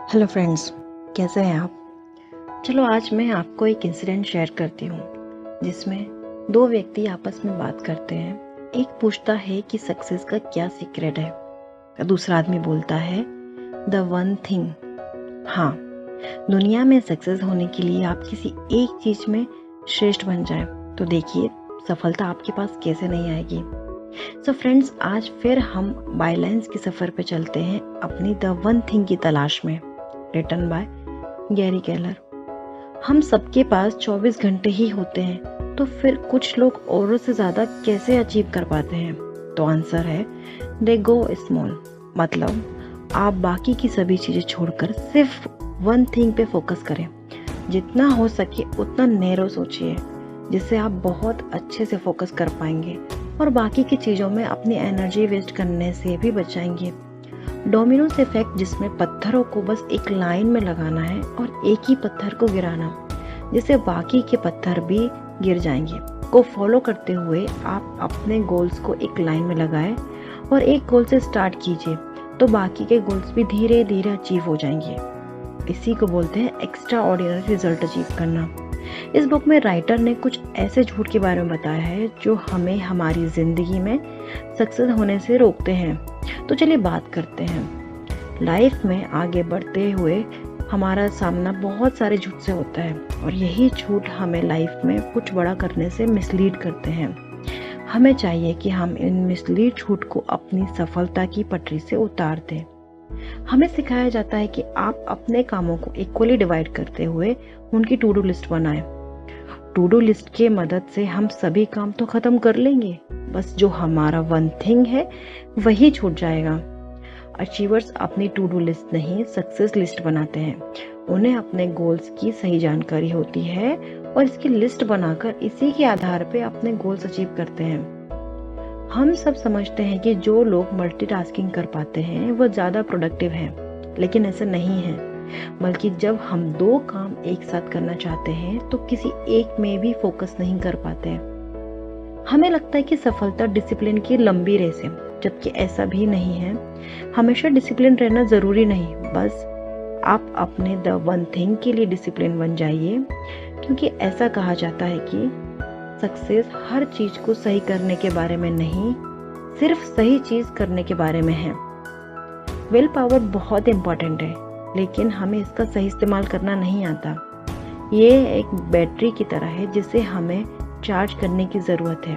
Hello friends, कैसे हैं आप? चलो आज मैं आपको एक इंसिडेंट शेयर करती हूँ जिसमें दो व्यक्ति आपस में बात करते हैं। एक पूछता है कि सक्सेस का क्या सीक्रेट है। दूसरा आदमी बोलता है द वन थिंग। हाँ, दुनिया में सक्सेस होने के लिए आप किसी एक चीज में श्रेष्ठ बन जाए तो देखिए सफलता आपके पास कैसे नहीं आएगी। सो फ्रेंड्स, आज फिर हम बाइलेंस के सफर पे चलते हैं अपनी द वन थिंग की तलाश में। Written by Gary Keller. हम सबके पास 24 घंटे ही होते हैं, तो फिर कुछ लोग औरों से ज्यादा कैसे अचीव कर पाते हैं? तो आंसर है दे गो स्मॉल। मतलब आप बाकी की सभी चीजें छोड़कर सिर्फ वन थिंग पे फोकस करें। जितना हो सके उतना नैरो सोचिए, जिससे आप बहुत अच्छे से फोकस कर पाएंगे और बाकी की चीजों में अपनी एनर्जी वेस्ट करने से भी बचाएंगे। डोमिनोस इफेक्ट, जिसमें पत्थरों को बस एक लाइन में लगाना है और एक ही पत्थर को गिराना, जिससे बाकी के पत्थर भी गिर जाएंगे, को फॉलो करते हुए आप अपने गोल्स को एक लाइन में लगाएं और एक गोल से स्टार्ट कीजिए तो बाकी के गोल्स भी धीरे धीरे अचीव हो जाएंगे। इसी को बोलते हैं एक्स्ट्रा ऑर्डिनरी रिजल्ट अचीव करना। इस बुक में राइटर ने कुछ ऐसे झूठ के बारे में बताया है जो हमें हमारी जिंदगी में सक्सेस होने से रोकते हैं। तो चलिए बात करते हैं। लाइफ में आगे बढ़ते हुए हमारा सामना बहुत सारे झूठ से होता है और यही झूठ हमें लाइफ में कुछ बड़ा करने से मिसलीड करते हैं। हमें चाहिए कि हम इन मिसलीड झूठ को अपनी सफलता की पटरी से उतार दें। हमें सिखाया जाता है कि आप अपने कामों को इक्वली डिवाइड करते हुए उनकी टू डू लिस्ट बनाएं। टू डू लिस्ट के मदद से हम सभी काम तो खत्म कर लेंगे, बस जो हमारा वन थिंग है वही छूट जाएगा। अचीवर्स अपनी टू डू लिस्ट नहीं, सक्सेस लिस्ट बनाते हैं। उन्हें अपने गोल्स की सही जानकारी होती है और इसकी लिस्ट बनाकर इसी के आधार पे अपने गोल्स अचीव करते हैं। हम सब समझते हैं कि जो लोग मल्टीटास्किंग कर पाते हैं वो ज्यादा प्रोडक्टिव हैं, लेकिन ऐसा नहीं है। बल्कि जब हम दो काम एक साथ करना चाहते हैं तो किसी एक में भी फोकस नहीं कर पाते। हमें लगता है कि सफलता डिसिप्लिन की लंबी रेस है, जबकि ऐसा भी नहीं है। हमेशा डिसिप्लिन रहना जरूरी नहीं, बस आप अपने द वन थिंग के लिए डिसिप्लिन बन जाइए, क्योंकि ऐसा कहा जाता है कि सक्सेस हर चीज को सही करने के बारे में नहीं, सिर्फ सही चीज करने के बारे में है। विल पावर बहुत इंपॉर्टेंट है, लेकिन हमें इसका सही इस्तेमाल करना नहीं आता। ये एक बैटरी की तरह है जिसे हमें चार्ज करने की जरूरत है,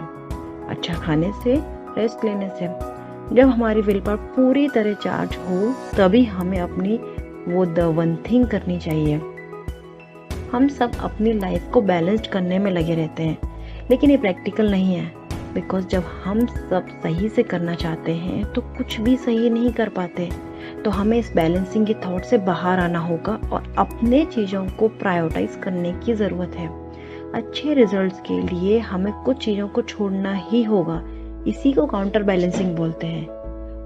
अच्छा खाने से, रेस्ट लेने से। जब हमारी विल पावर पूरी तरह चार्ज हो तभी हमें अपनी वो द वन थिंग करनी चाहिए। हम सब अपनी लाइफ को बैलेंस्ड करने में लगे रहते हैं, लेकिन ये प्रैक्टिकल नहीं है, बिकॉज जब हम सब सही से करना चाहते हैं तो कुछ भी सही नहीं कर पाते। तो हमें इस बैलेंसिंग के थॉट से बाहर आना होगा और अपने चीज़ों को प्रायोरिटाइज करने की ज़रूरत है। अच्छे रिजल्ट्स के लिए हमें कुछ चीज़ों को छोड़ना ही होगा। इसी को काउंटर बैलेंसिंग बोलते हैं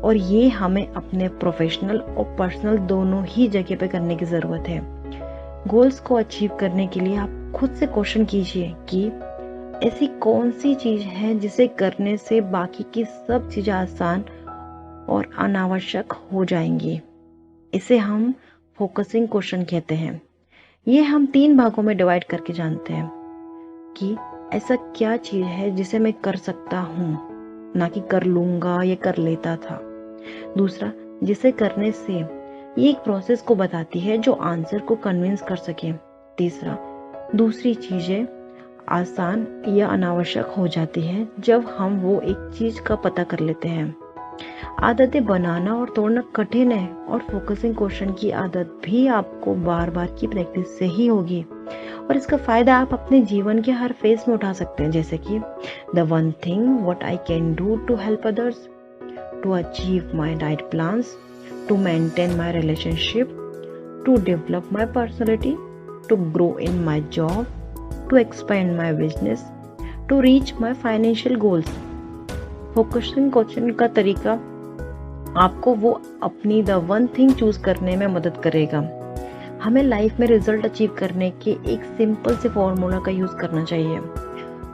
और ये हमें अपने प्रोफेशनल और पर्सनल दोनों ही जगह पे करने की ज़रूरत है। गोल्स को अचीव करने के लिए आप खुद से क्वेश्चन कीजिए कि ऐसी कौन सी चीज़ है जिसे करने से बाकी की सब चीज़ें आसान और अनावश्यक हो जाएंगी। इसे हम फोकसिंग क्वेश्चन कहते हैं। ये हम 3 भागों में डिवाइड करके जानते हैं कि ऐसा क्या चीज है जिसे मैं कर सकता हूँ, ना कि कर लूंगा या कर लेता था। दूसरा, जिसे करने से ये एक प्रोसेस को बताती है जो आंसर को कन्विंस कर सके। तीसरा, दूसरी चीजें आसान या अनावश्यक हो जाती हैं जब हम वो एक चीज का पता कर लेते हैं। आदतें बनाना और तोड़ना कठिन है और फोकसिंग क्वेश्चन की आदत भी आपको बार बार की प्रैक्टिस से ही होगी और इसका फायदा आप अपने जीवन के हर फेज में उठा सकते हैं, जैसे कि the one thing what I can do to help others, to achieve my diet plans, to maintain my relationship, to develop my personality, to grow in my job, to expand my business, to reach my financial goals. Focusing question का तरीका आपको वो अपनी the one thing choose करने में मदद करेगा। हमें लाइफ में रिजल्ट अचीव करने के एक सिंपल से फॉर्मूला का यूज करना चाहिए,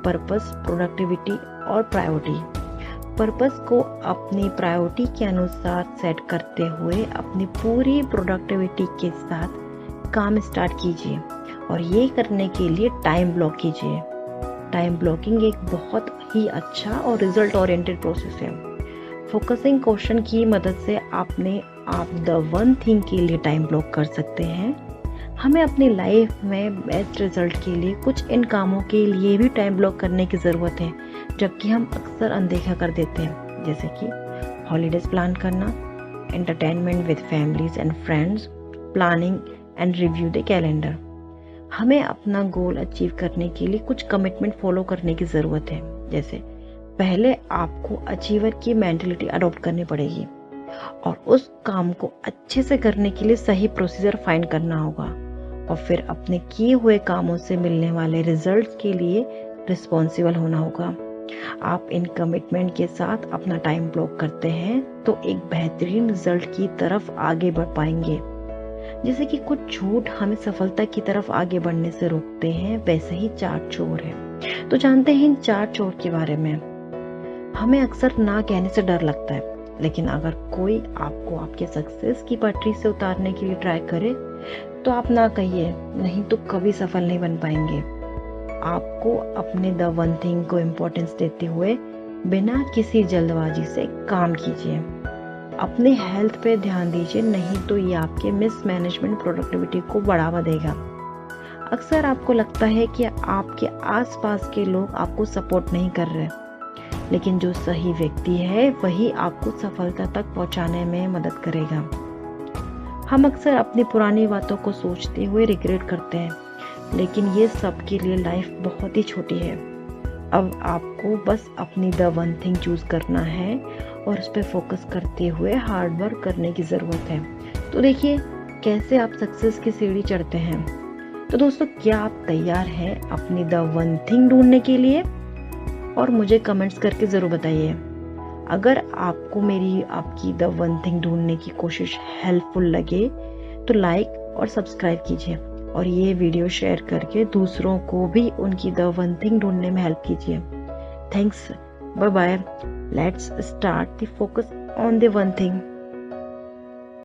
पर्पस, प्रोडक्टिविटी और प्रायोरिटी। पर्पस को अपनी प्रायोरिटी के अनुसार सेट करते हुए अपनी पूरी प्रोडक्टिविटी के साथ काम स्टार्ट कीजिए और ये करने के लिए टाइम ब्लॉक कीजिए। टाइम ब्लॉकिंग एक बहुत ही अच्छा और रिजल्ट ओरिएंटेड प्रोसेस है। फोकसिंग क्वेश्चन की मदद से आप द वन थिंग के लिए टाइम ब्लॉक कर सकते हैं। हमें अपनी लाइफ में बेस्ट रिजल्ट के लिए कुछ इन कामों के लिए भी टाइम ब्लॉक करने की ज़रूरत है, जबकि हम अक्सर अनदेखा कर देते हैं, जैसे कि हॉलीडेज प्लान करना, entertainment with families and friends, planning and review the calendar. हमें अपना गोल अचीव करने के लिए कुछ कमिटमेंट फॉलो करने की ज़रूरत है। जैसे पहले आपको अचीवर की मेंटालिटी अडॉप्ट करनी पड़ेगी और उस काम को अच्छे से करने के लिए सही प्रोसीजर फाइंड करना होगा और फिर अपने किए हुए कामों से मिलने वाले रिजल्ट्स के लिए रिस्पॉन्सिबल होना होगा। आप इन कमिटमेंट के साथ अपना टाइम ब्लॉक करते हैं तो एक बेहतरीन रिजल्ट की तरफ आगे बढ़ पाएंगे। जैसे कि कुछ झूठ हमें सफलता की तरफ आगे बढ़ने से रोकते हैं, वैसे ही 4 चोर है। तो जानते हैं इन 4 चोर के बारे में। हमें अक्सर ना कहने से डर लगता है, लेकिन अगर कोई आपको आपके सक्सेस की पटरी से उतारने के लिए ट्राई करे तो आप ना कहिए, नहीं तो कभी सफल नहीं बन पाएंगे। आपको अपने द वन थिंग को इम्पोर्टेंस देते हुए बिना किसी जल्दबाजी से काम कीजिए। अपने हेल्थ पे ध्यान दीजिए, नहीं तो ये आपके मिसमैनेजमेंट प्रोडक्टिविटी को बढ़ावा देगा। अक्सर आपको लगता है कि आपके आसपास के लोग आपको सपोर्ट नहीं कर रहे, लेकिन जो सही व्यक्ति है वही आपको सफलता तक पहुंचाने में मदद करेगा। हम अक्सर अपनी पुरानी बातों को सोचते हुए रिग्रेट करते हैं, लेकिन ये सबके लिए लाइफ बहुत ही छोटी है। अब आपको बस अपनी द वन थिंग चूज करना है और उस पर फोकस करते हुए हार्ड वर्क करने की ज़रूरत है। तो देखिए कैसे आप सक्सेस की सीढ़ी चढ़ते हैं। तो दोस्तों, क्या आप तैयार हैं अपनी द वन थिंग ढूंढने के लिए? और मुझे कमेंट्स करके ज़रूर बताइए। अगर आपको आपकी द वन थिंग ढूंढने की कोशिश हेल्पफुल लगे तो लाइक और सब्सक्राइब कीजिए और ये वीडियो शेयर करके दूसरों को भी उनकी द वन थिंग ढूंढने में हेल्प कीजिए। Thanks, bye bye. Let's start the focus on the one thing.